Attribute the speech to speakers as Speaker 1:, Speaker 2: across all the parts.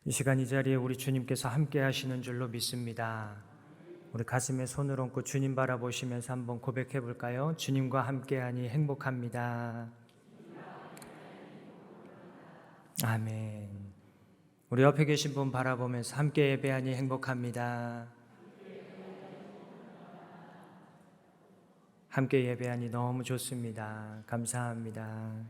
Speaker 1: 이 시간 이 자리에 우리 주님께서 함께 하시는 줄로 믿습니다. 우리 가슴에 손을 얹고 주님 바라보시면서 한번 고백해 볼까요? 주님과 함께하니 행복합니다. 아멘. 우리 옆에 계신 분 바라보면서 함께 예배하니 행복합니다. 함께 예배하니 너무 좋습니다. 감사합니다.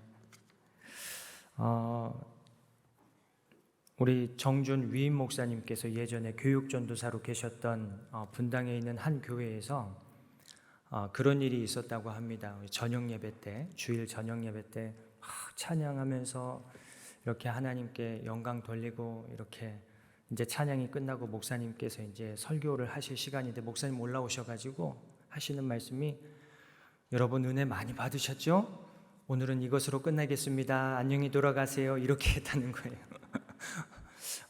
Speaker 1: 우리 정준 위임 목사님께서 예전에 교육전도사로 계셨던 분당에 있는 한 교회에서 그런 일이 있었다고 합니다. 저녁 예배 때, 주일 저녁 예배 때 찬양하면서 이렇게 하나님께 영광 돌리고 이렇게 이제 찬양이 끝나고 목사님께서 이제 설교를 하실 시간인데 목사님 올라오셔가지고 하시는 말씀이 여러분 은혜 많이 받으셨죠? 오늘은 이것으로 끝나겠습니다. 안녕히 돌아가세요. 이렇게 했다는 거예요.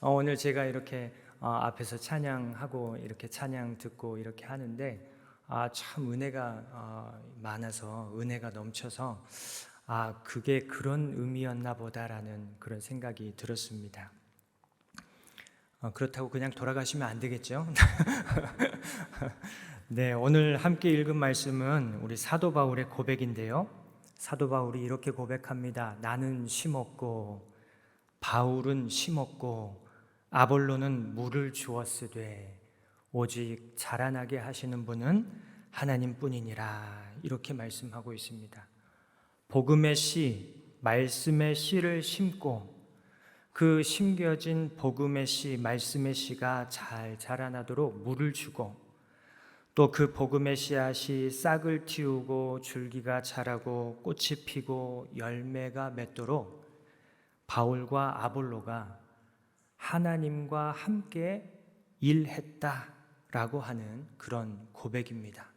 Speaker 1: 오늘 제가 이렇게 앞에서 찬양하고 이렇게 찬양 듣고 이렇게 하는데 참 은혜가 많아서 은혜가 넘쳐서 그게 그런 의미였나 보다라는 그런 생각이 들었습니다. 그렇다고 그냥 돌아가시면 안 되겠죠? 네, 오늘 함께 읽은 말씀은 우리 사도 바울의 고백인데요. 사도 바울이 이렇게 고백합니다. 나는 심었고 바울은 심었고 아볼로는 물을 주었으되 오직 자라나게 하시는 분은 하나님뿐이니라. 이렇게 말씀하고 있습니다. 복음의 씨, 말씀의 씨를 심고 그 심겨진 복음의 씨, 말씀의 씨가 잘 자라나도록 물을 주고 또 그 복음의 씨앗이 싹을 틔우고 줄기가 자라고 꽃이 피고 열매가 맺도록 바울과 아볼로가 하나님과 함께 일했다라고 하는 그런 고백입니다.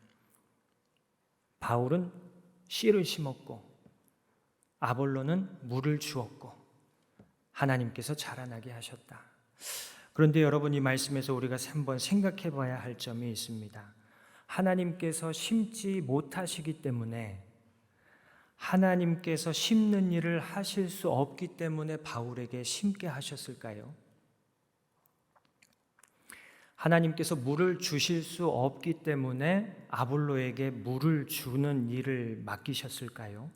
Speaker 1: 바울은 씨를 심었고 아볼로는 물을 주었고 하나님께서 자라나게 하셨다. 그런데 여러분, 이 말씀에서 우리가 한번 생각해 봐야 할 점이 있습니다. 하나님께서 심지 못하시기 때문에, 하나님께서 심는 일을 하실 수 없기 때문에 바울에게 심게 하셨을까요? 하나님께서 물을 주실 수 없기 때문에 아볼로에게 물을 주는 일을 맡기셨을까요?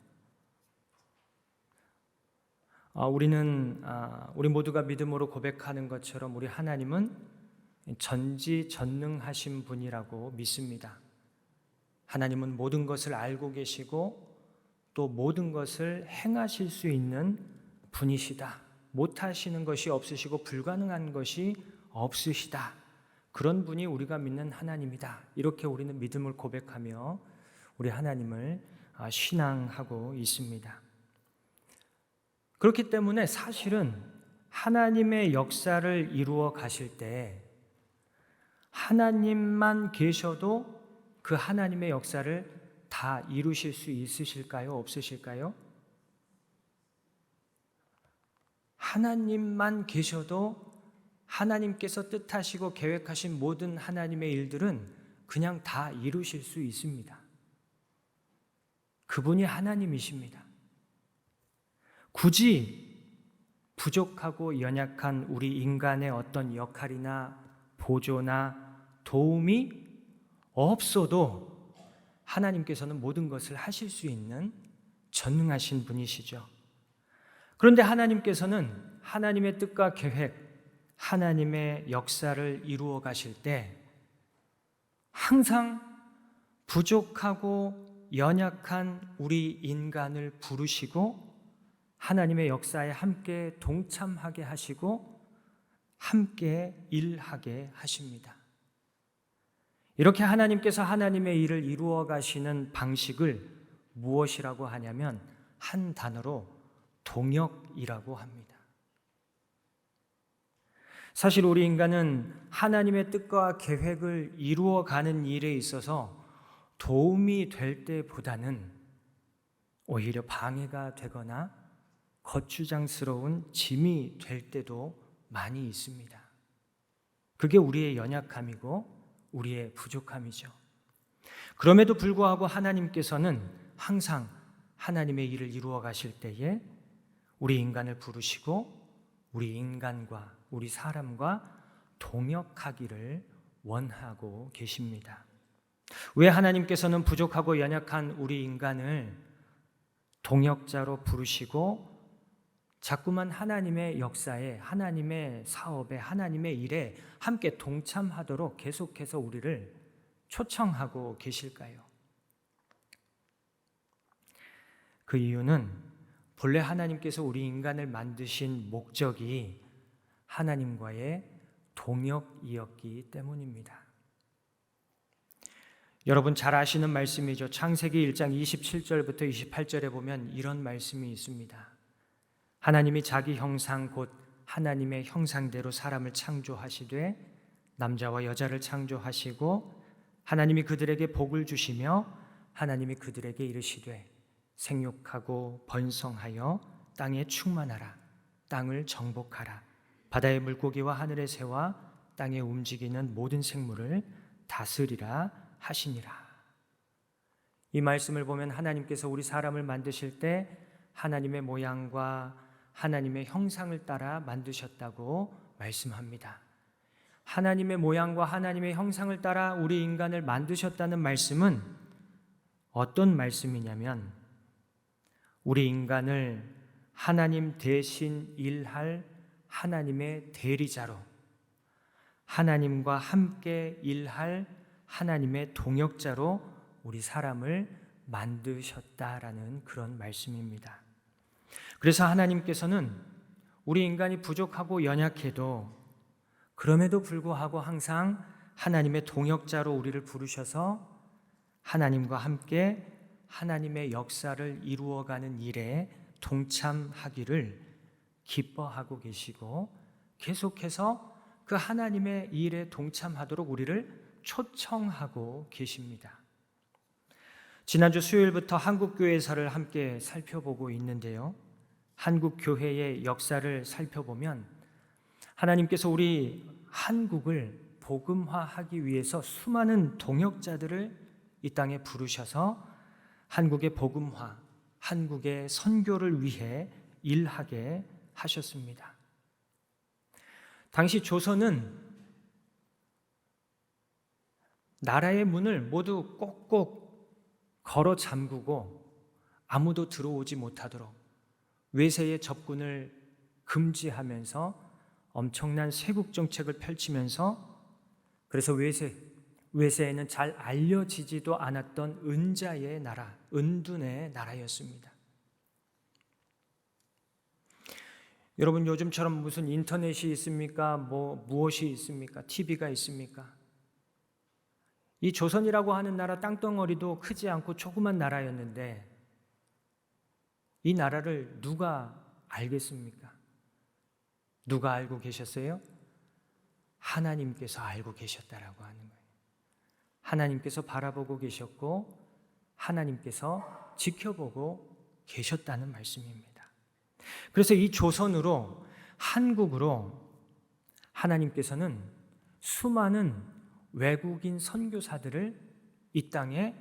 Speaker 1: 우리 모두가 믿음으로 고백하는 것처럼 우리 하나님은 전지전능하신 분이라고 믿습니다. 하나님은 모든 것을 알고 계시고 또 모든 것을 행하실 수 있는 분이시다. 못하시는 것이 없으시고 불가능한 것이 없으시다. 그런 분이 우리가 믿는 하나님이다. 이렇게 우리는 믿음을 고백하며 우리 하나님을 신앙하고 있습니다. 그렇기 때문에 사실은 하나님의 역사를 이루어 가실 때 하나님만 계셔도 그 하나님의 역사를 다 이루실 수 있으실까요? 없으실까요? 하나님만 계셔도 하나님께서 뜻하시고 계획하신 모든 하나님의 일들은 그냥 다 이루실 수 있습니다. 그분이 하나님이십니다. 굳이 부족하고 연약한 우리 인간의 어떤 역할이나 보조나 도움이 없어도 하나님께서는 모든 것을 하실 수 있는 전능하신 분이시죠. 그런데 하나님께서는 하나님의 뜻과 계획, 하나님의 역사를 이루어 가실 때 항상 부족하고 연약한 우리 인간을 부르시고 하나님의 역사에 함께 동참하게 하시고 함께 일하게 하십니다. 이렇게 하나님께서 하나님의 일을 이루어 가시는 방식을 무엇이라고 하냐면 한 단어로 동역이라고 합니다. 사실 우리 인간은 하나님의 뜻과 계획을 이루어 가는 일에 있어서 도움이 될 때보다는 오히려 방해가 되거나 거추장스러운 짐이 될 때도 많이 있습니다. 그게 우리의 연약함이고 우리의 부족함이죠. 그럼에도 불구하고 하나님께서는 항상 하나님의 일을 이루어 가실 때에 우리 인간을 부르시고 우리 인간과 우리 사람과 동역하기를 원하고 계십니다. 왜 하나님께서는 부족하고 연약한 우리 인간을 동역자로 부르시고 자꾸만 하나님의 역사에, 하나님의 사업에, 하나님의 일에 함께 동참하도록 계속해서 우리를 초청하고 계실까요? 그 이유는 본래 하나님께서 우리 인간을 만드신 목적이 하나님과의 동역이었기 때문입니다. 여러분 잘 아시는 말씀이죠. 창세기 1장 27절부터 28절에 보면 이런 말씀이 있습니다. 하나님이 자기 형상 곧 하나님의 형상대로 사람을 창조하시되 남자와 여자를 창조하시고 하나님이 그들에게 복을 주시며 하나님이 그들에게 이르시되 생육하고 번성하여 땅에 충만하라. 땅을 정복하라. 바다의 물고기와 하늘의 새와 땅에 움직이는 모든 생물을 다스리라 하시니라. 이 말씀을 보면 하나님께서 우리 사람을 만드실 때 하나님의 모양과 하나님의 형상을 따라 만드셨다고 말씀합니다. 하나님의 모양과 하나님의 형상을 따라 우리 인간을 만드셨다는 말씀은 어떤 말씀이냐면 우리 인간을 하나님 대신 일할 하나님의 대리자로, 하나님과 함께 일할 하나님의 동역자로 우리 사람을 만드셨다라는 그런 말씀입니다. 그래서 하나님께서는 우리 인간이 부족하고 연약해도 그럼에도 불구하고 항상 하나님의 동역자로 우리를 부르셔서 하나님과 함께 하나님의 역사를 이루어가는 일에 동참하기를 기뻐하고 계시고 계속해서 그 하나님의 일에 동참하도록 우리를 초청하고 계십니다. 지난주 수요일부터 한국교회사를 함께 살펴보고 있는데요. 한국교회의 역사를 살펴보면 하나님께서 우리 한국을 복음화하기 위해서 수많은 동역자들을 이 땅에 부르셔서 한국의 복음화, 한국의 선교를 위해 일하게 하셨습니다. 당시 조선은 나라의 문을 모두 꼭꼭 걸어 잠그고 아무도 들어오지 못하도록 외세의 접근을 금지하면서 엄청난 세국 정책을 펼치면서 그래서 외세에는 잘 알려지지도 않았던 은자의 나라, 은둔의 나라였습니다. 여러분 요즘처럼 무슨 인터넷이 있습니까? 무엇이 있습니까? TV가 있습니까? 이 조선이라고 하는 나라 땅덩어리도 크지 않고 조그만 나라였는데 이 나라를 누가 알겠습니까? 누가 알고 계셨어요? 하나님께서 알고 계셨다라고 하는 거예요. 하나님께서 바라보고 계셨고 하나님께서 지켜보고 계셨다는 말씀입니다. 그래서 이 조선으로 한국으로 하나님께서는 수많은 외국인 선교사들을 이 땅에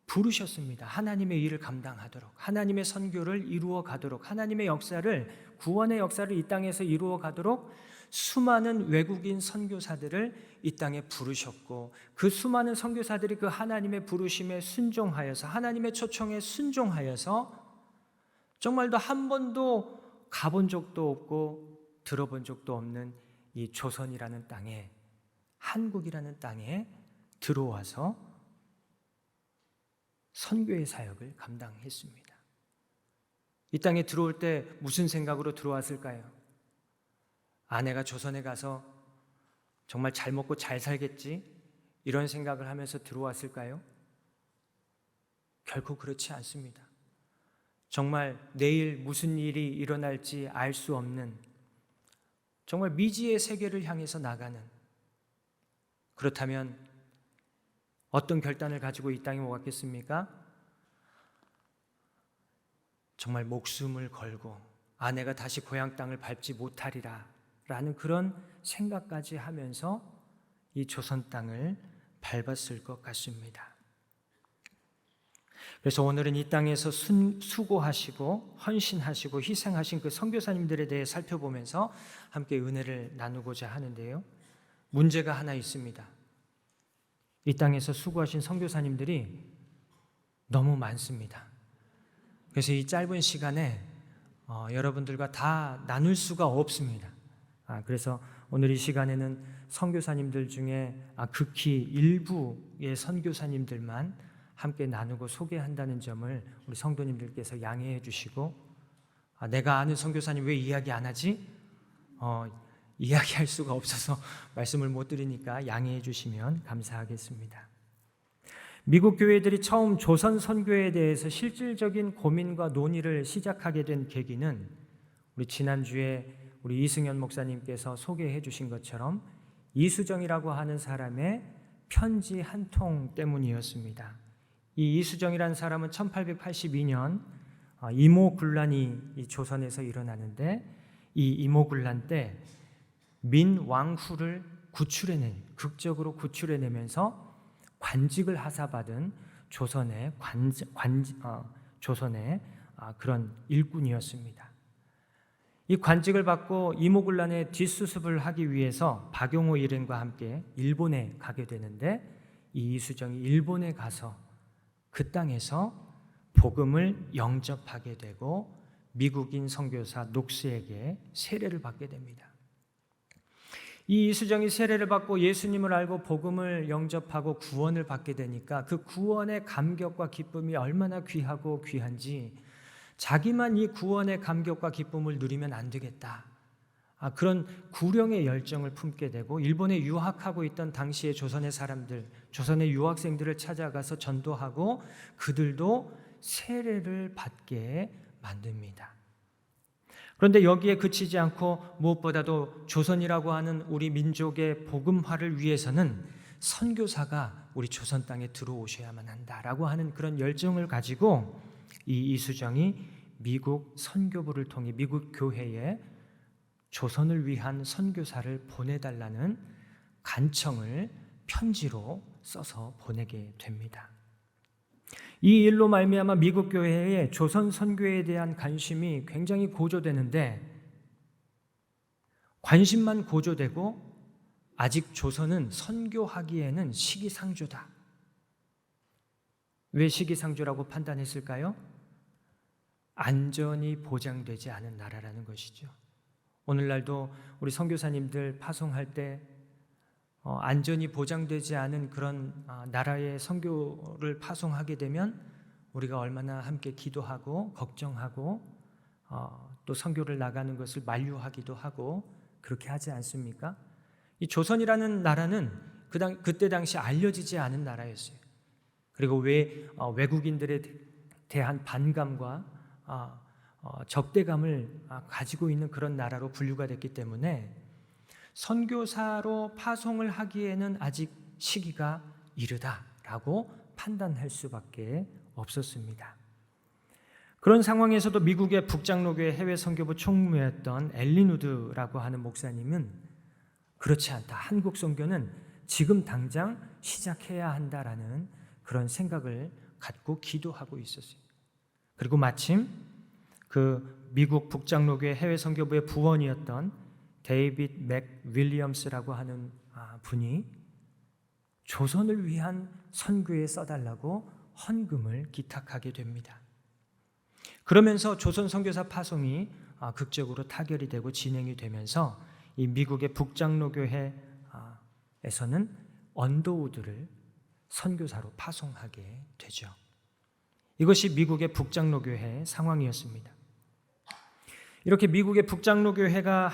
Speaker 1: 부르셨습니다. 하나님의 일을 감당하도록, 하나님의 선교를 이루어 가도록, 하나님의 역사를, 구원의 역사를 이 땅에서 이루어 가도록 수많은 외국인 선교사들을 이 땅에 부르셨고 그 수많은 선교사들이 그 하나님의 부르심에 순종하여서 하나님의 초청에 순종하여서 정말로 한 번도 가본 적도 없고 들어본 적도 없는 이 조선이라는 땅에, 한국이라는 땅에 들어와서 선교의 사역을 감당했습니다. 이 땅에 들어올 때 무슨 생각으로 들어왔을까요? 아내가 조선에 가서 정말 잘 먹고 잘 살겠지? 이런 생각을 하면서 들어왔을까요? 결코 그렇지 않습니다. 정말 내일 무슨 일이 일어날지 알 수 없는 정말 미지의 세계를 향해서 나가는, 그렇다면 어떤 결단을 가지고 이 땅에 오겠습니까? 정말 목숨을 걸고 아내가 다시 고향 땅을 밟지 못하리라 라는 그런 생각까지 하면서 이 조선 땅을 밟았을 것 같습니다. 그래서 오늘은 이 땅에서 수고하시고 헌신하시고 희생하신 그 선교사님들에 대해 살펴보면서 함께 은혜를 나누고자 하는데요. 문제가 하나 있습니다. 이 땅에서 수고하신 선교사님들이 너무 많습니다. 그래서 이 짧은 시간에 여러분들과 다 나눌 수가 없습니다. 그래서 오늘 이 시간에는 선교사님들 중에 극히 일부의 선교사님들만 함께 나누고 소개한다는 점을 우리 성도님들께서 양해해 주시고, 내가 아는 선교사님 왜 이야기 안 하지? 이야기할 수가 없어서 말씀을 못 드리니까 양해해 주시면 감사하겠습니다. 미국 교회들이 처음 조선 선교에 대해서 실질적인 고민과 논의를 시작하게 된 계기는 우리 지난주에 우리 이승현 목사님께서 소개해 주신 것처럼 이수정이라고 하는 사람의 편지 한 통 때문이었습니다. 이 이수정이라는 사람은 1882년 이모군란이 이 조선에서 일어나는데, 이 이모군란 때 민왕후를 극적으로 구출해내면서 관직을 하사받은 조선의 그런 일꾼이었습니다. 이 관직을 받고 이모군란의 뒷수습을 하기 위해서 박용호 일행과 함께 일본에 가게 되는데, 이 이수정이 일본에 가서 그 땅에서 복음을 영접하게 되고 미국인 선교사 녹스에게 세례를 받게 됩니다. 이 이수정이 세례를 받고 예수님을 알고 복음을 영접하고 구원을 받게 되니까 그 구원의 감격과 기쁨이 얼마나 귀하고 귀한지, 자기만 이 구원의 감격과 기쁨을 누리면 안 되겠다, 그런 구령의 열정을 품게 되고 일본에 유학하고 있던 당시의 조선의 사람들, 조선의 유학생들을 찾아가서 전도하고 그들도 세례를 받게 만듭니다. 그런데 여기에 그치지 않고 무엇보다도 조선이라고 하는 우리 민족의 복음화를 위해서는 선교사가 우리 조선 땅에 들어오셔야만 한다라고 하는 그런 열정을 가지고 이 이수정이 미국 선교부를 통해 미국 교회에 조선을 위한 선교사를 보내달라는 간청을 편지로 써서 보내게 됩니다. 이 일로 말미암아 미국 교회의 조선 선교에 대한 관심이 굉장히 고조되는데, 관심만 고조되고 아직 조선은 선교하기에는 시기상조다. 왜 시기상조라고 판단했을까요? 안전이 보장되지 않은 나라라는 것이죠. 오늘날도 우리 선교사님들 파송할 때 안전이 보장되지 않은 그런 나라의 선교를 파송하게 되면 우리가 얼마나 함께 기도하고 걱정하고 또 선교를 나가는 것을 만류하기도 하고 그렇게 하지 않습니까? 이 조선이라는 나라는 그때 당시 알려지지 않은 나라였어요. 그리고 외국인들에 대한 반감과 적대감을 가지고 있는 그런 나라로 분류가 됐기 때문에 선교사로 파송을 하기에는 아직 시기가 이르다라고 판단할 수밖에 없었습니다. 그런 상황에서도 미국의 북장로교회 해외 선교부 총무였던 엘린 우드라고 하는 목사님은 그렇지 않다, 한국 선교는 지금 당장 시작해야 한다라는 그런 생각을 갖고 기도하고 있었어요. 그리고 마침 그 미국 북장로교회 해외 선교부의 부원이었던 데이빗 맥 윌리엄스라고 하는 분이 조선을 위한 선교에 써달라고 헌금을 기탁하게 됩니다. 그러면서 조선 선교사 파송이 극적으로 타결이 되고 진행이 되면서 이 미국의 북장로교회에서는 언더우드를 선교사로 파송하게 되죠. 이것이 미국의 북장로교회의 상황이었습니다. 이렇게 미국의 북장로교회가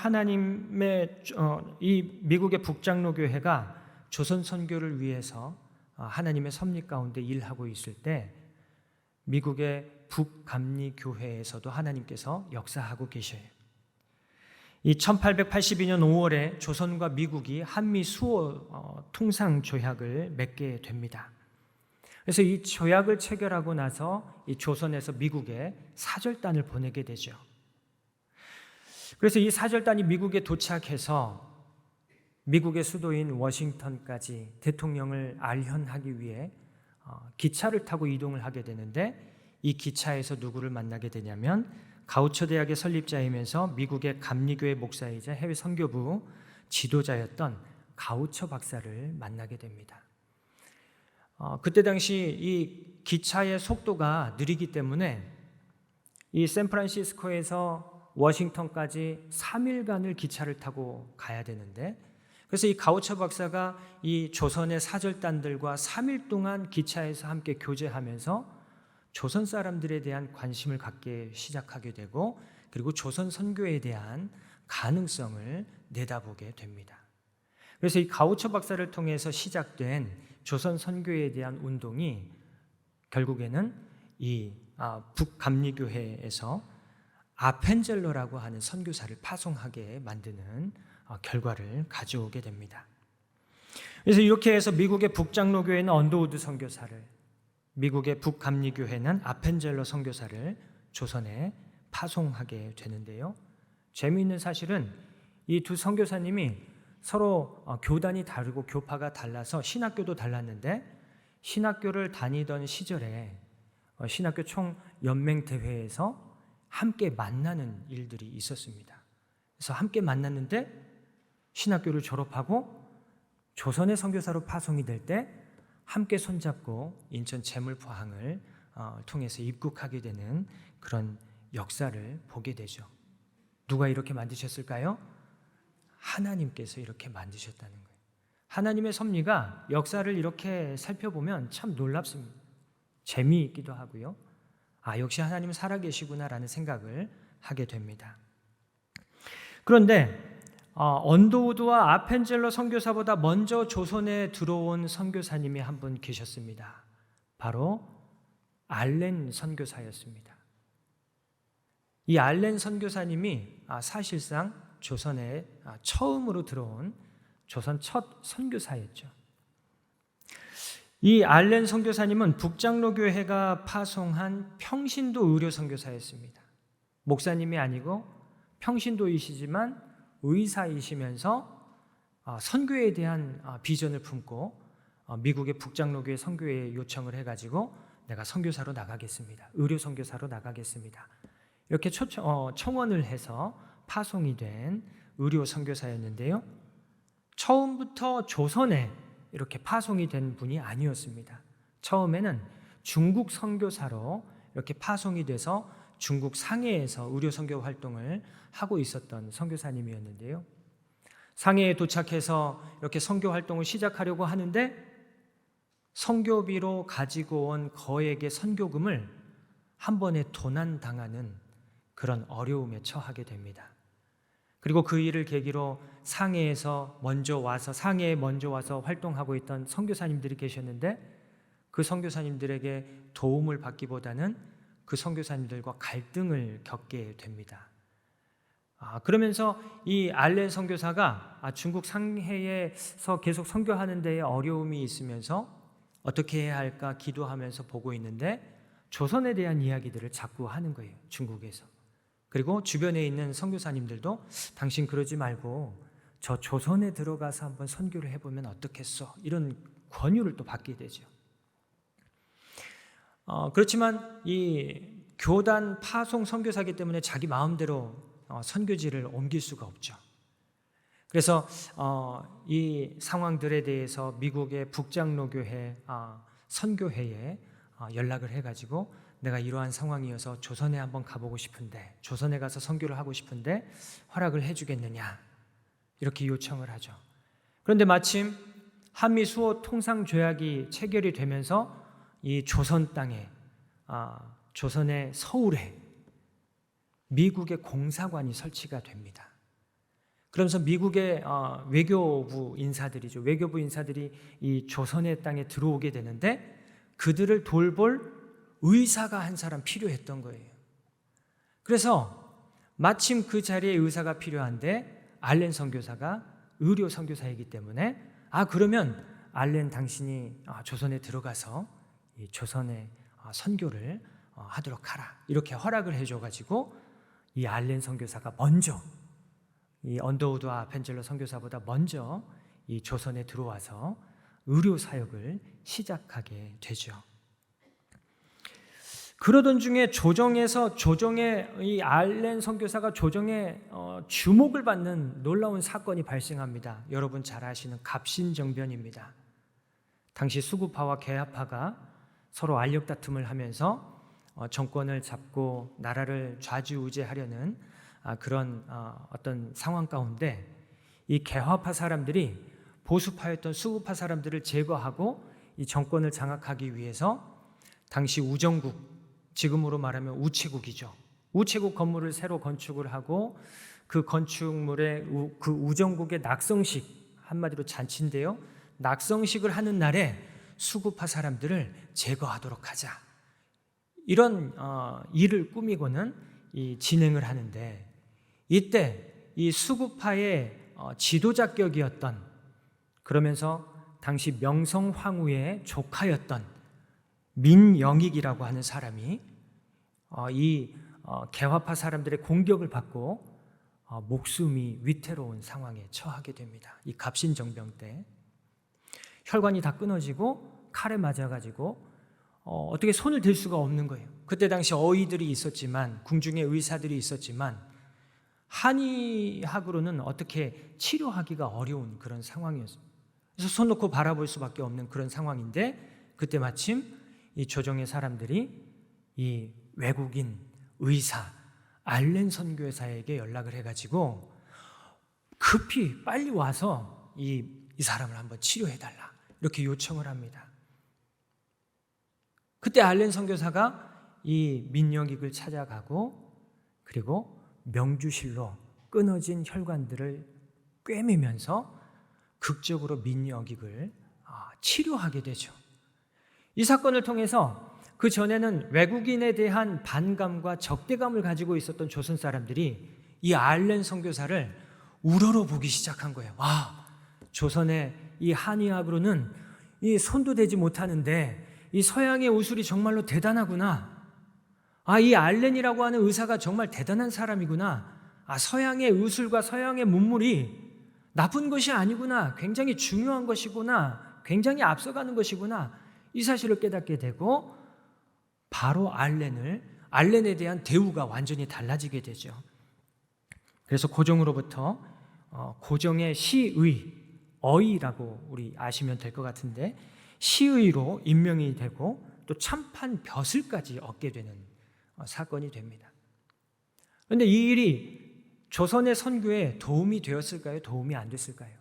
Speaker 1: 이 미국의 북장로교회가 조선 선교를 위해서 하나님의 섭리 가운데 일하고 있을 때 미국의 북감리교회에서도 하나님께서 역사하고 계셔요. 이 1882년 5월에 조선과 미국이 한미 수호 통상 조약을 맺게 됩니다. 그래서 이 조약을 체결하고 나서 이 조선에서 미국에 사절단을 보내게 되죠. 그래서 이 사절단이 미국에 도착해서 미국의 수도인 워싱턴까지 대통령을 알현하기 위해 기차를 타고 이동을 하게 되는데 이 기차에서 누구를 만나게 되냐면 가우처 대학의 설립자이면서 미국의 감리교회 목사이자 해외 선교부 지도자였던 가우처 박사를 만나게 됩니다. 그때 당시 이 기차의 속도가 느리기 때문에 이 샌프란시스코에서 워싱턴까지 3일간을 기차를 타고 가야 되는데, 그래서 이 가우처 박사가 이 조선의 사절단들과 3일 동안 기차에서 함께 교제하면서 조선 사람들에 대한 관심을 갖게 시작하게 되고, 그리고 조선 선교에 대한 가능성을 내다보게 됩니다. 그래서 이 가우처 박사를 통해서 시작된 조선 선교에 대한 운동이 결국에는 이 북감리교회에서 아펜젤러라고 하는 선교사를 파송하게 만드는 결과를 가져오게 됩니다. 그래서 이렇게 해서 미국의 북장로교회는 언더우드 선교사를, 미국의 북감리교회는 아펜젤러 선교사를 조선에 파송하게 되는데요. 재미있는 사실은 이 두 선교사님이 서로 교단이 다르고 교파가 달라서 신학교도 달랐는데, 신학교를 다니던 시절에 신학교 총연맹대회에서 함께 만나는 일들이 있었습니다. 그래서 함께 만났는데 신학교를 졸업하고 조선의 선교사로 파송이 될 때 함께 손잡고 인천 제물포항을 통해서 입국하게 되는 그런 역사를 보게 되죠. 누가 이렇게 만드셨을까요? 하나님께서 이렇게 만드셨다는 거예요. 하나님의 섭리가 역사를 이렇게 살펴보면 참 놀랍습니다. 재미있기도 하고요. 역시 하나님은 살아계시구나라는 생각을 하게 됩니다. 그런데 언더우드와 아펜젤러 선교사보다 먼저 조선에 들어온 선교사님이 한 분 계셨습니다. 바로 알렌 선교사였습니다. 이 알렌 선교사님이 사실상 조선에 처음으로 들어온 조선 첫 선교사였죠. 이 알렌 선교사님은 북장로교회가 파송한 평신도 의료 선교사였습니다. 목사님이 아니고 평신도이시지만 의사이시면서 선교에 대한 비전을 품고 미국의 북장로교회 선교회에 요청을 해가지고 내가 선교사로 나가겠습니다. 의료 선교사로 나가겠습니다. 이렇게 청원을 해서 파송이 된 의료 선교사였는데요. 처음부터 조선에 이렇게 파송이 된 분이 아니었습니다. 처음에는 중국 선교사로 이렇게 파송이 돼서 중국 상해에서 의료 선교 활동을 하고 있었던 선교사님이었는데요. 상해에 도착해서 이렇게 선교 활동을 시작하려고 하는데 선교비로 가지고 온 거액의 선교금을 한 번에 도난당하는 그런 어려움에 처하게 됩니다. 그리고 그 일을 계기로 상해에 먼저 와서 활동하고 있던 선교사님들이 계셨는데, 그 선교사님들에게 도움을 받기보다는 그 선교사님들과 갈등을 겪게 됩니다. 그러면서 이 알렌 선교사가 중국 상해에서 계속 선교하는 데에 어려움이 있으면서 어떻게 해야 할까 기도하면서 보고 있는데 조선에 대한 이야기들을 자꾸 하는 거예요, 중국에서. 그리고 주변에 있는 선교사님들도 당신 그러지 말고 저 조선에 들어가서 한번 선교를 해보면 어떻겠어, 이런 권유를 또 받게 되죠. 그렇지만 이 교단 파송 선교사이기 때문에 자기 마음대로 선교지를 옮길 수가 없죠. 그래서 이 상황들에 대해서 미국의 북장로교회 선교회에 연락을 해가지고 내가 이러한 상황이어서 조선에 한번 가보고 싶은데, 조선에 가서 선교를 하고 싶은데 허락을 해주겠느냐, 이렇게 요청을 하죠. 그런데 마침 한미 수호 통상 조약이 체결이 되면서 이 조선 땅에, 조선의 서울에 미국의 공사관이 설치가 됩니다. 그러면서 미국의 외교부 인사들이 이 조선의 땅에 들어오게 되는데 그들을 돌볼 의사가 한 사람 필요했던 거예요. 그래서 마침 그 자리에 의사가 필요한데 알렌 선교사가 의료 선교사이기 때문에 그러면 알렌 당신이 조선에 들어가서 이 조선의 선교를 하도록 하라, 이렇게 허락을 해줘가지고 이 알렌 선교사가 먼저, 이 언더우드와 아펜젤러 선교사보다 먼저 이 조선에 들어와서 의료 사역을 시작하게 되죠. 그러던 중에 조정의 이 알렌 선교사가 조정의 주목을 받는 놀라운 사건이 발생합니다. 여러분 잘 아시는 갑신정변입니다. 당시 수구파와 개화파가 서로 알력 다툼을 하면서 정권을 잡고 나라를 좌지우지하려는 그런 어떤 상황 가운데 이 개화파 사람들이 보수파였던 수구파 사람들을 제거하고 이 정권을 장악하기 위해서 당시 우정국, 지금으로 말하면 우체국이죠. 우체국 건물을 새로 건축을 하고 그 건축물에 그 우정국의 낙성식, 한마디로 잔치인데요, 낙성식을 하는 날에 수구파 사람들을 제거하도록 하자, 이런 일을 꾸미고는 진행을 하는데, 이때 이 수구파의 지도자격이었던, 그러면서 당시 명성황후의 조카였던 민영익이라고 하는 사람이 이 개화파 사람들의 공격을 받고 목숨이 위태로운 상황에 처하게 됩니다. 이 갑신정변 때 혈관이 다 끊어지고 칼에 맞아가지고 어떻게 손을 댈 수가 없는 거예요. 그때 당시 어의들이 있었지만, 궁중의 의사들이 있었지만 한의학으로는 어떻게 치료하기가 어려운 그런 상황이었어요. 그래서 손 놓고 바라볼 수밖에 없는 그런 상황인데, 그때 마침 이 조정의 사람들이 이 외국인 의사 알렌 선교사에게 연락을 해가지고 급히 빨리 와서 이 사람을 한번 치료해달라, 이렇게 요청을 합니다. 그때 알렌 선교사가 이 민영익을 찾아가고, 그리고 명주실로 끊어진 혈관들을 꿰매면서 극적으로 민영익을 치료하게 되죠. 이 사건을 통해서 그 전에는 외국인에 대한 반감과 적대감을 가지고 있었던 조선 사람들이 이 알렌 선교사를 우러러 보기 시작한 거예요. 조선의 이 한의학으로는 이 손도 대지 못하는데 이 서양의 의술이 정말로 대단하구나. 이 알렌이라고 하는 의사가 정말 대단한 사람이구나. 서양의 의술과 서양의 문물이 나쁜 것이 아니구나. 굉장히 중요한 것이구나. 굉장히 앞서가는 것이구나. 이 사실을 깨닫게 되고, 바로 알렌에 대한 대우가 완전히 달라지게 되죠. 그래서 고종으로부터 고종의 시의, 어의라고 우리 아시면 될 것 같은데, 시의로 임명이 되고 또 참판 벼슬까지 얻게 되는 사건이 됩니다. 그런데 이 일이 조선의 선교에 도움이 되었을까요? 도움이 안 됐을까요?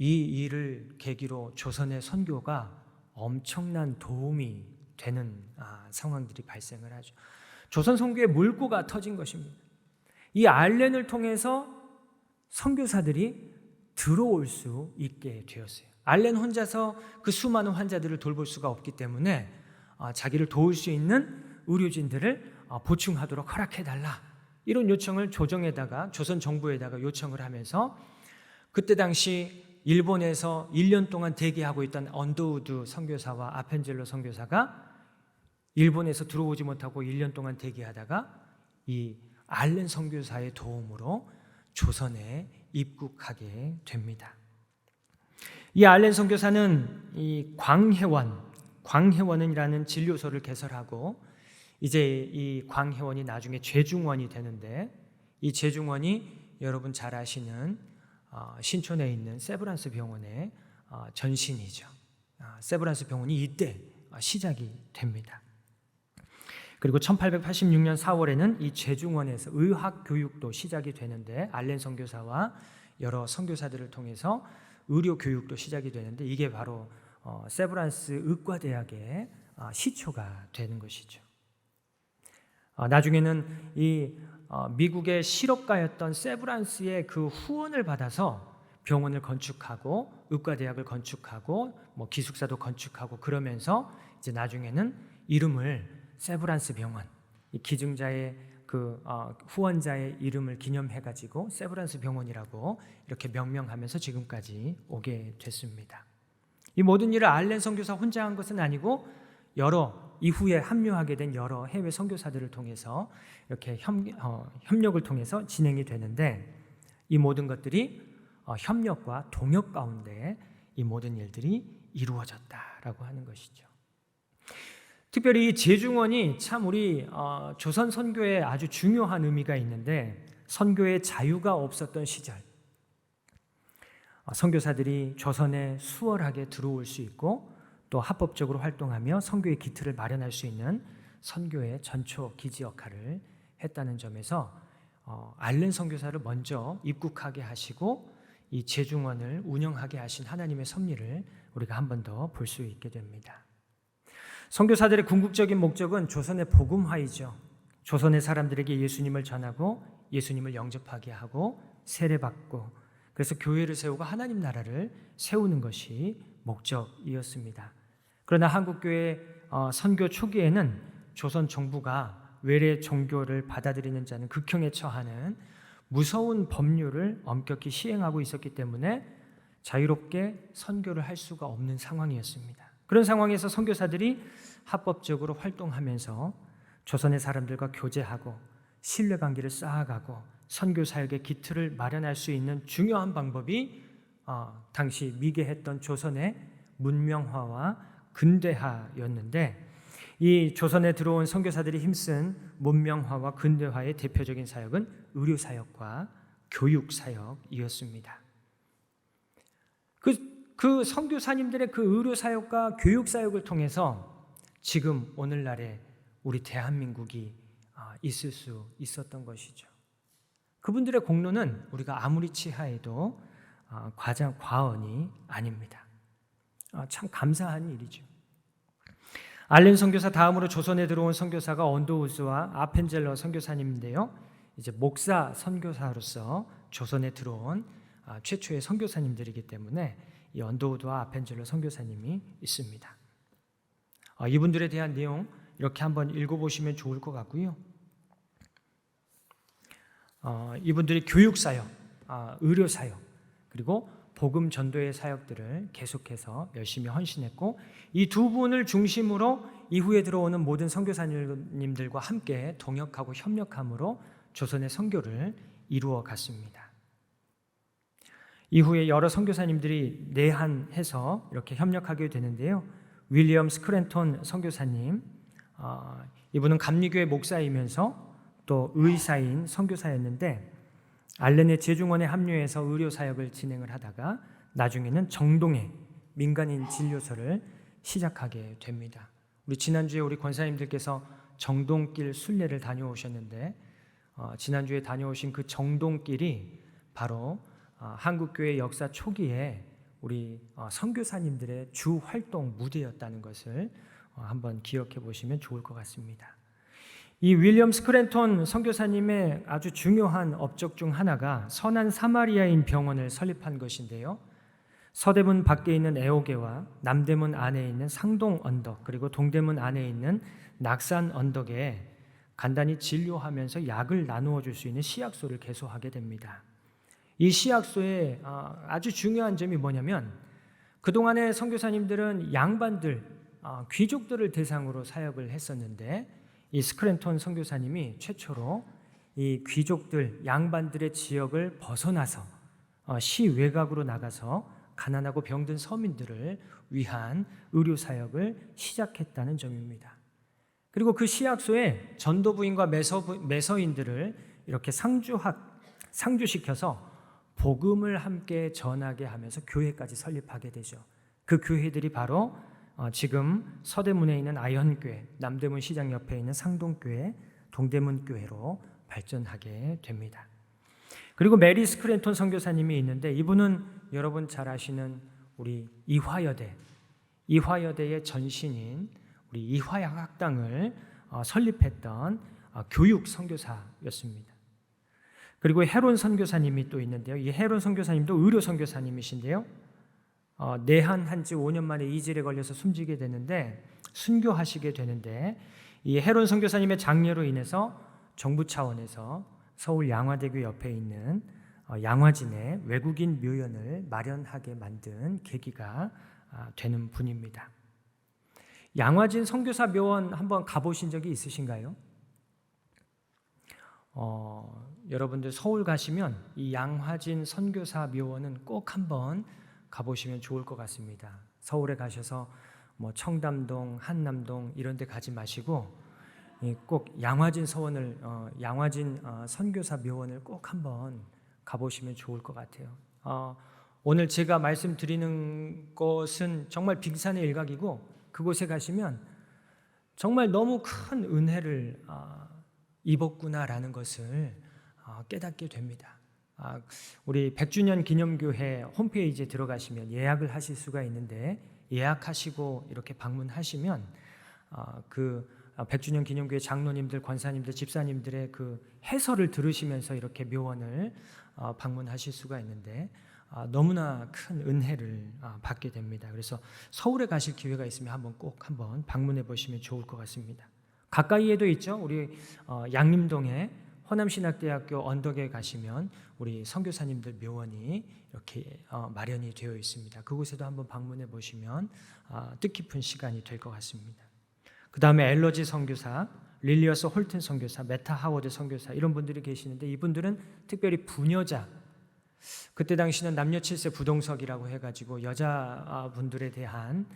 Speaker 1: 이 일을 계기로 조선의 선교가 엄청난 도움이 되는 상황들이 발생을 하죠. 조선 선교의 물꼬가 터진 것입니다. 이 알렌을 통해서 선교사들이 들어올 수 있게 되었어요. 알렌 혼자서 그 수많은 환자들을 돌볼 수가 없기 때문에 자기를 도울 수 있는 의료진들을 보충하도록 허락해달라, 이런 요청을 조선 정부에다가 요청을 하면서, 그때 당시 일본에서 1년 동안 대기하고 있던 언더우드 선교사와 아펜젤로 선교사가 일본에서 들어오지 못하고 1년 동안 대기하다가 이 알렌 선교사의 도움으로 조선에 입국하게 됩니다. 이 알렌 선교사는 이 광해원이라는 진료소를 개설하고, 이제 이 광해원이 나중에 죄중원이 되는데, 이 죄중원이 여러분 잘 아시는 신촌에 있는 세브란스 병원의 전신이죠. 세브란스 병원이 이때 시작이 됩니다. 그리고 1886년 4월에는 이 죄중원에서 의학 교육도 시작이 되는데, 알렌 선교사와 여러 선교사들을 통해서 의료 교육도 시작이 되는데, 이게 바로 세브란스 의과대학의 시초가 되는 것이죠. 나중에는 이 미국의 실업가였던 세브란스의 그 후원을 받아서 병원을 건축하고 의과대학을 건축하고 기숙사도 건축하고, 그러면서 이제 나중에는 이름을 세브란스 병원, 이 기증자의 그 후원자의 이름을 기념해가지고 세브란스 병원이라고 이렇게 명명하면서 지금까지 오게 됐습니다. 이 모든 일을 알렌 선교사 혼자 한 것은 아니고, 이후에 합류하게 된 여러 해외 선교사들을 통해서 이렇게 협력을 통해서 진행이 되는데, 이 모든 것들이 협력과 동역 가운데 이 모든 일들이 이루어졌다라고 하는 것이죠. 특별히 이 재중원이 참 우리 조선 선교에 아주 중요한 의미가 있는데, 선교의 자유가 없었던 시절 선교사들이 조선에 수월하게 들어올 수 있고 또 합법적으로 활동하며 선교의 기틀을 마련할 수 있는 선교의 전초 기지 역할을 했다는 점에서 알렌 선교사를 먼저 입국하게 하시고 이 재중원을 운영하게 하신 하나님의 섭리를 우리가 한 번 더 볼 수 있게 됩니다. 선교사들의 궁극적인 목적은 조선의 복음화이죠. 조선의 사람들에게 예수님을 전하고 예수님을 영접하게 하고 세례받고, 그래서 교회를 세우고 하나님 나라를 세우는 것이 목적이었습니다. 그러나 한국교회 선교 초기에는 조선 정부가 외래 종교를 받아들이는 자는 극형에 처하는 무서운 법률을 엄격히 시행하고 있었기 때문에 자유롭게 선교를 할 수가 없는 상황이었습니다. 그런 상황에서 선교사들이 합법적으로 활동하면서 조선의 사람들과 교제하고 신뢰관계를 쌓아가고 선교 사역의 기틀을 마련할 수 있는 중요한 방법이 당시 미개했던 조선의 문명화와 근대화였는데, 이 조선에 들어온 선교사들이 힘쓴 문명화와 근대화의 대표적인 사역은 의료사역과 교육사역이었습니다. 그 선교사님들의 그 의료사역과 교육사역을 통해서 지금 오늘날의 우리 대한민국이 있을 수 있었던 것이죠. 그분들의 공로는 우리가 아무리 치하해도 과언이 아닙니다. 참 감사한 일이죠. 알렌 선교사 다음으로 조선에 들어온 선교사가 언더우즈와 아펜젤러 선교사님인데요, 이제 목사 선교사로서 조선에 들어온 최초의 선교사님들이기 때문에 이 언더우드와 아펜젤러 선교사님이 있습니다. 이분들에 대한 내용 이렇게 한번 읽어보시면 좋을 것 같고요. 이분들이 교육사역, 의료사역, 그리고 복음 전도의 사역들을 계속해서 열심히 헌신했고, 이 두 분을 중심으로 이후에 들어오는 모든 선교사님들과 함께 동역하고 협력함으로 조선의 선교를 이루어 갔습니다. 이후에 여러 선교사님들이 내한해서 이렇게 협력하게 되는데요. 윌리엄 스크랜톤 선교사님, 이분은 감리교회 목사이면서 또 의사인 선교사였는데, 알렌의 재중원에 합류해서 의료사역을 진행을 하다가 나중에는 정동에 민간인 진료소를 시작하게 됩니다. 지난주에 우리 권사님들께서 정동길 순례를 다녀오셨는데, 지난주에 다녀오신 그 정동길이 바로 한국교회 역사 초기에 우리 선교사님들의 주 활동 무대였다는 것을 한번 기억해 보시면 좋을 것 같습니다. 이 윌리엄 스크랜톤 선교사님의 아주 중요한 업적 중 하나가 선한 사마리아인 병원을 설립한 것인데요, 서대문 밖에 있는 애호개와 남대문 안에 있는 상동 언덕, 그리고 동대문 안에 있는 낙산 언덕에 간단히 진료하면서 약을 나누어 줄 수 있는 시약소를 개소하게 됩니다. 이 시약소의 아주 중요한 점이 뭐냐면, 그동안의 선교사님들은 양반들, 귀족들을 대상으로 사역을 했었는데, 이 스크랜톤 선교사님이 최초로 이 귀족들, 양반들의 지역을 벗어나서 시 외곽으로 나가서 가난하고 병든 서민들을 위한 의료사역을 시작했다는 점입니다. 그리고 그 시약소에 전도부인과 매서인들을 이렇게 상주시켜서 복음을 함께 전하게 하면서 교회까지 설립하게 되죠. 그 교회들이 바로 지금 서대문에 있는 아현교회, 남대문 시장 옆에 있는 상동교회, 동대문교회로 발전하게 됩니다. 그리고 메리 스크랜톤 선교사님이 있는데, 이분은 여러분 잘 아시는 우리 이화여대의 전신인 우리 이화여학당을 설립했던 교육 선교사였습니다. 그리고 헤론 선교사님이 또 있는데요, 이 헤론 선교사님도 의료 선교사님이신데요, 내한한 지 5년 만에 이질에 걸려서 숨지게 되는데, 순교하시게 되는데, 이 헤론 선교사님의 장례로 인해서 정부 차원에서 서울 양화대교 옆에 있는 양화진에 외국인 묘연을 마련하게 만든 계기가 되는 분입니다. 양화진 선교사 묘원 한번 가보신 적이 있으신가요? 여러분들 서울 가시면 이 양화진 선교사 묘원은 꼭 한번 가보시면 좋을 것 같습니다. 서울에 가셔서 뭐 청담동, 한남동 이런 데 가지 마시고 꼭 양화진 선교사 묘원을 꼭 한번 가보시면 좋을 것 같아요. 오늘 제가 말씀드리는 것은 정말 빙산의 일각이고, 그곳에 가시면 정말 너무 큰 은혜를 입었구나라는 것을 깨닫게 됩니다. 우리 100주년 기념교회 홈페이지에 들어가시면 예약을 하실 수가 있는데, 예약하시고 이렇게 방문하시면 그 100주년 기념교회 장로님들, 권사님들, 집사님들의 그 해설을 들으시면서 이렇게 묘원을 방문하실 수가 있는데, 너무나 큰 은혜를 받게 됩니다. 그래서 서울에 가실 기회가 있으면 꼭 한번 방문해 보시면 좋을 것 같습니다. 가까이에도 있죠. 우리 양림동에 호남신학대학교 언덕에 가시면 우리 선교사님들 묘원이 이렇게 마련이 되어 있습니다. 그곳에도 한번 방문해 보시면 뜻깊은 시간이 될 것 같습니다. 그 다음에 엘러지 선교사, 릴리어스 홀튼 선교사, 메타 하워드 선교사 이런 분들이 계시는데, 이분들은 특별히 부녀자, 그때 당시는 남녀 7세 부동석이라고 해가지고 여자분들에 대한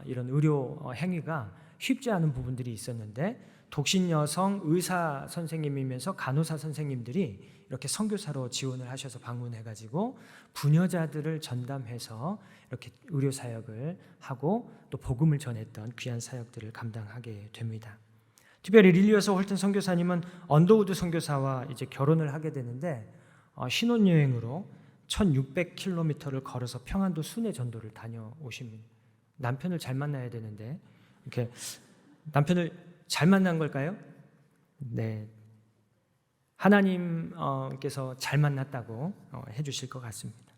Speaker 1: 이런 의료 행위가 쉽지 않은 부분들이 있었는데, 독신 여성 의사 선생님이면서 간호사 선생님들이 이렇게 선교사로 지원을 하셔서 방문해가지고 부녀자들을 전담해서 이렇게 의료 사역을 하고 또 복음을 전했던 귀한 사역들을 감당하게 됩니다. 특별히 릴리어스 홀튼 선교사님은 언더우드 선교사와 이제 결혼을 하게 되는데, 신혼여행으로 1600km를 걸어서 평안도 순회 전도를 다녀오십니다. 남편을 잘 만나야 되는데 이렇게 남편을 잘 만난 걸까요? 네, 하나님께서 잘 만났다고 해주실 것 같습니다.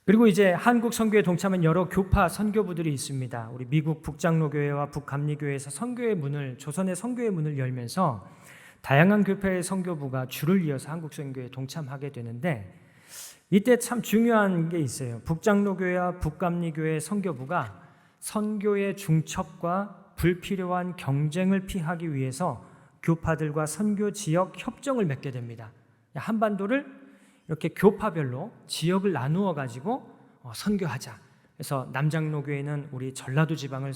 Speaker 1: 그리고 이제 한국 선교에 동참한 여러 교파 선교부들이 있습니다. 우리 미국 북장로교회와 북감리교회에서 선교의 문을, 조선의 선교의 문을 열면서 다양한 교파의 선교부가 줄을 이어서 한국 선교에 동참하게 되는데, 이때 참 중요한 게 있어요. 북장로교회와 북감리교회 선교부가 선교의 중첩과 불필요한 경쟁을 피하기 위해서 교파들과 선교 지역 협정을 맺게 됩니다. 한반도를 이렇게 교파별로 지역을 나누어 가지고 선교하자. 그래서 남장로교회는 우리 전라도 지방을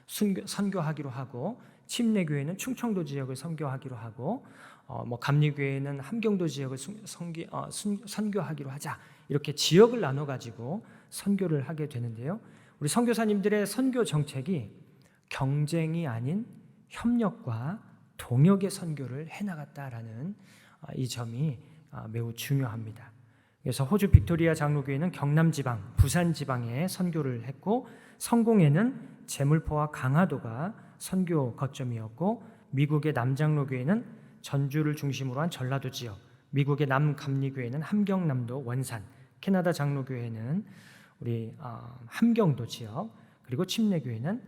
Speaker 1: 선교하기로 하고, 침례교회는 충청도 지역을 선교하기로 하고, 감리교회는 함경도 지역을 선교하기로 하자. 이렇게 지역을 나눠 가지고 선교를 하게 되는데요. 우리 선교사님들의 선교 정책이 경쟁이 아닌 협력과 동역의 선교를 해나갔다라는 이 점이 매우 중요합니다. 그래서 호주 빅토리아 장로교회는 경남지방, 부산지방에 선교를 했고, 성공회는 제물포와 강화도가 선교 거점이었고, 미국의 남장로교회는 전주를 중심으로 한 전라도 지역, 미국의 남감리교회는 함경남도 원산, 캐나다 장로교회는 우리 함경도 지역, 그리고 침례교회는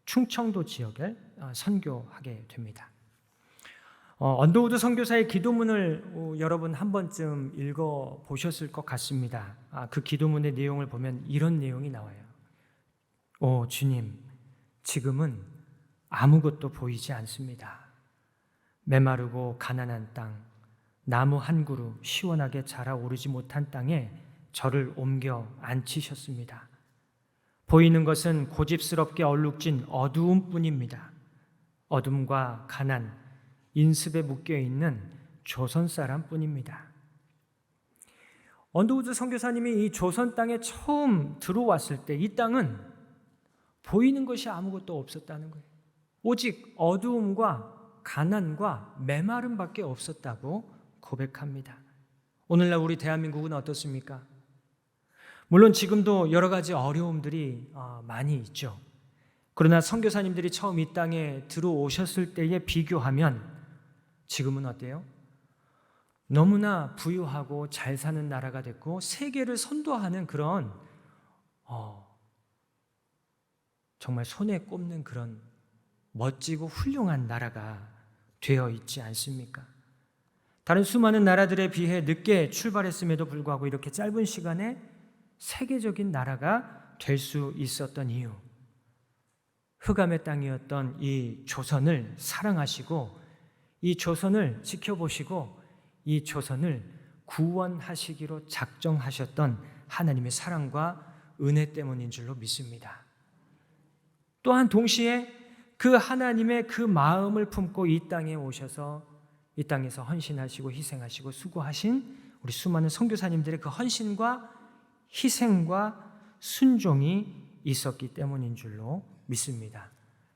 Speaker 1: 충청도 지역을 선교하게 됩니다. 언더우드 선교사의 기도문을 여러분 한 번쯤 읽어보셨을 것 같습니다. 그 기도문의 내용을 보면 이런 내용이 나와요. 오 주님, 지금은 아무것도 보이지 않습니다. 메마르고 가난한 땅, 나무 한 그루 시원하게 자라오르지 못한 땅에 저를 옮겨 앉히셨습니다. 보이는 것은 고집스럽게 얼룩진 어두움뿐입니다. 어둠과 가난, 인습에 묶여있는 조선 사람뿐입니다. 언더우드 선교사님이 이 조선 땅에 처음 들어왔을 때 이 땅은 보이는 것이 아무것도 없었다는 거예요. 오직 어두움과 가난과 메마름밖에 없었다고 고백합니다. 오늘날 우리 대한민국은 어떻습니까? 물론 지금도 여러 가지 어려움들이 많이 있죠. 그러나 선교사님들이 처음 이 땅에 들어오셨을 때에 비교하면 지금은 어때요? 너무나 부유하고 잘 사는 나라가 됐고, 세계를 선도하는 그런 정말 손에 꼽는 그런 멋지고 훌륭한 나라가 되어 있지 않습니까? 다른 수많은 나라들에 비해 늦게 출발했음에도 불구하고 이렇게 짧은 시간에 세계적인 나라가 될 수 있었던 이유, 흑암의 땅이었던 이 조선을 사랑하시고 이 조선을 지켜보시고 이 조선을 구원하시기로 작정하셨던 하나님의 사랑과 은혜 때문인 줄로 믿습니다. 또한 동시에 그 하나님의 그 마음을 품고 이 땅에 오셔서 이 땅에서 헌신하시고 희생하시고 수고하신 우리 수많은 선교사님들의 그 헌신과 희생과 순종이 있었기 때문인 줄로 믿습니다.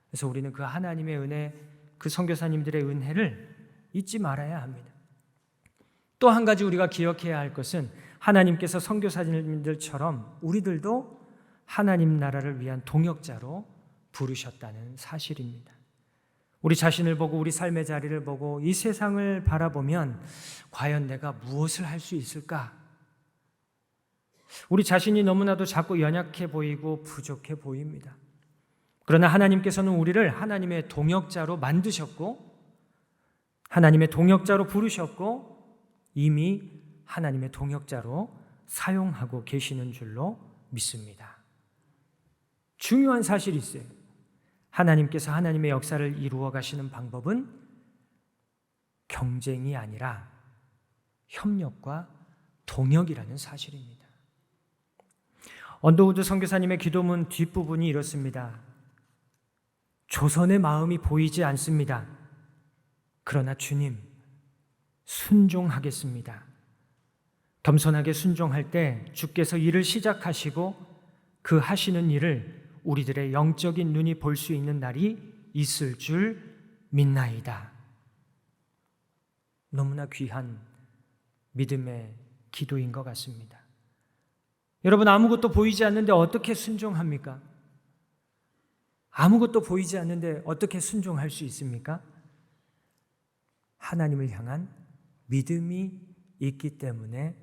Speaker 1: 그래서 우리는 그 하나님의 은혜, 그 선교사님들의 은혜를 잊지 말아야 합니다. 또 한 가지 우리가 기억해야 할 것은 하나님께서 선교사님들처럼 우리들도 하나님 나라를 위한 동역자로 부르셨다는 사실입니다. 우리 자신을 보고 우리 삶의 자리를 보고 이 세상을 바라보면 과연 내가 무엇을 할 수 있을까? 우리 자신이 너무나도 작고 연약해 보이고 부족해 보입니다. 그러나 하나님께서는 우리를 하나님의 동역자로 만드셨고 하나님의 동역자로 부르셨고 이미 하나님의 동역자로 사용하고 계시는 줄로 믿습니다. 중요한 사실이 있어요. 하나님께서 하나님의 역사를 이루어 가시는 방법은 경쟁이 아니라 협력과 동역이라는 사실입니다. 언더우드 선교사님의 기도문 뒷부분이 이렇습니다. 조선의 마음이 보이지 않습니다. 그러나 주님, 순종하겠습니다. 겸손하게 순종할 때 주께서 일을 시작하시고 그 하시는 일을 우리들의 영적인 눈이 볼 수 있는 날이 있을 줄 믿나이다. 너무나 귀한 믿음의 기도인 것 같습니다. 여러분, 아무것도 보이지 않는데 어떻게 순종합니까? 아무것도 보이지 않는데 어떻게 순종할 수 있습니까? 하나님을 향한 믿음이 있기 때문에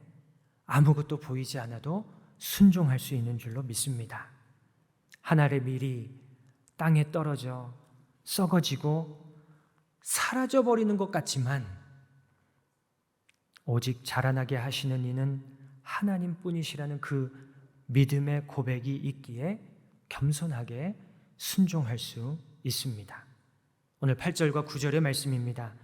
Speaker 1: 아무것도 보이지 않아도 순종할 수 있는 줄로 믿습니다. 한 알의 밀이 땅에 떨어져 썩어지고 사라져버리는 것 같지만 오직 자라나게 하시는 이는 하나님뿐이시라는 그 믿음의 고백이 있기에 겸손하게 순종할 수 있습니다. 오늘 8절과 9절의 말씀입니다.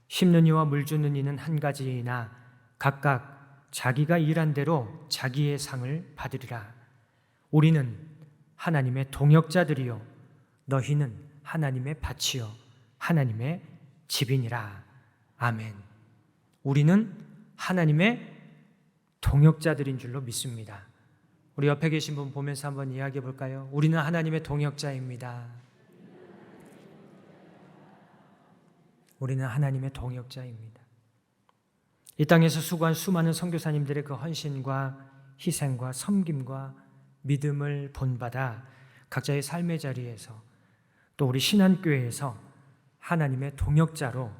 Speaker 1: 심는 이와 물 주는 이는 한 가지이나 각각 자기가 일한 대로 자기의 상을 받으리라. 우리는 하나님의 동역자들이요 너희는 하나님의 밭이요 하나님의 집이니라. 아멘. 우리는 하나님의 동역자들인 줄로 믿습니다. 우리 옆에 계신 분 보면서 한번 이야기해 볼까요? 우리는 하나님의 동역자입니다. 우리는 하나님의 동역자입니다. 이 땅에서 수고한 수많은 선교사님들의 그 헌신과 희생과 섬김과 믿음을 본받아 각자의 삶의 자리에서 또 우리 신한교회에서 하나님의 동역자로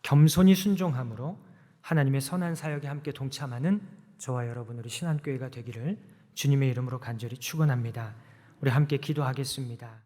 Speaker 1: 겸손히 순종함으로 하나님의 선한 사역에 함께 동참하는 저와 여러분 우리 신한교회가 되기를 주님의 이름으로 간절히 축원합니다. 우리 함께 기도하겠습니다.